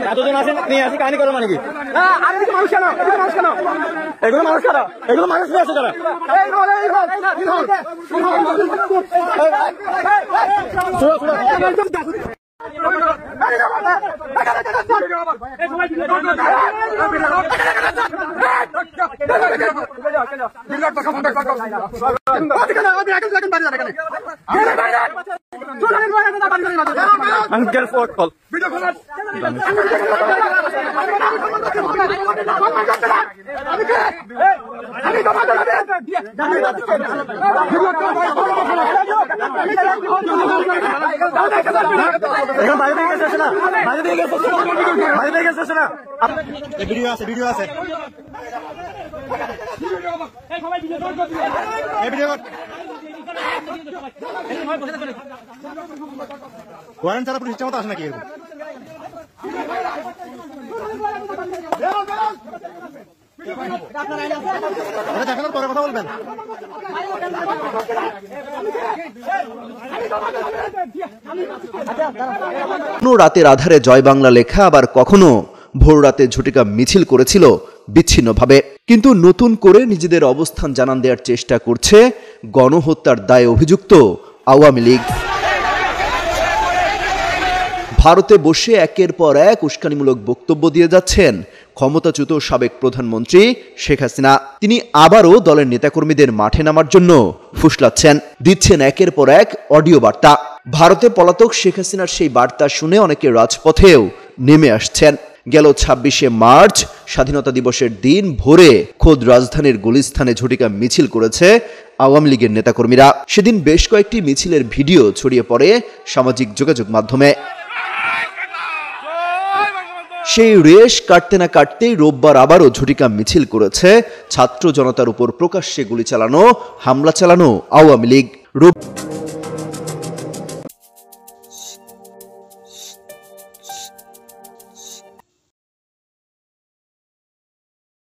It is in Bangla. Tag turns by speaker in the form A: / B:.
A: এতজন আছেন নিয়ে আসি কাহিনী করো মানে কি এগুলো মানুষ কেন এগুলো মানুষ নিয়ে আসে তারা ভিডিও আছে ছাড়া পুলিশ মতো আসে নাকি এরকম দেখানোর পরে কথা বলবেন
B: রাতের আধারে জয় বাংলা লেখা আবার কখনো ভোর রাতে ঝটিকা মিছিল করেছিল বিচ্ছিন্নভাবে কিন্তু নতুন করে নিজেদের অবস্থান জানান দেওয়ার চেষ্টা করছে গণহত্যার দায়ে অভিযুক্ত আওয়ামী লীগ ভারতে বসে একের পর এক উস্কানিমূলক বক্তব্য দিয়ে যাচ্ছেন ক্ষমতাচ্যুত সাবেক প্রধানমন্ত্রী শেখ হাসিনা তিনি আবারও দলের নেতাকর্মীদের মাঠে নামার জন্য ফুসলাচ্ছেন দিচ্ছেন একের পর এক অডিও বার্তা ভারতে পলাতক শেখ হাসিনার সেই বার্তা শুনে অনেকে রাজপথেও নেমে আসছেন গেল ২৬শে মার্চ স্বাধীনতা দিবসের দিন ভোরে খোদ রাজধানীর গুলিস্তানে ঝটিকা মিছিল করেছে আওয়ামী লীগের নেতাকর্মীরা সেদিন বেশ কয়েকটি মিছিলের ভিডিও ছড়িয়ে পড়ে সামাজিক যোগাযোগ মাধ্যমে সেই রেশ কাটতে না কাটতেই রোববার আবারও ঝটিকা মিছিল করেছে ছাত্র জনতার উপর প্রকাশ্যে গুলি চালানো হামলা চালানো আওয়ামী লীগ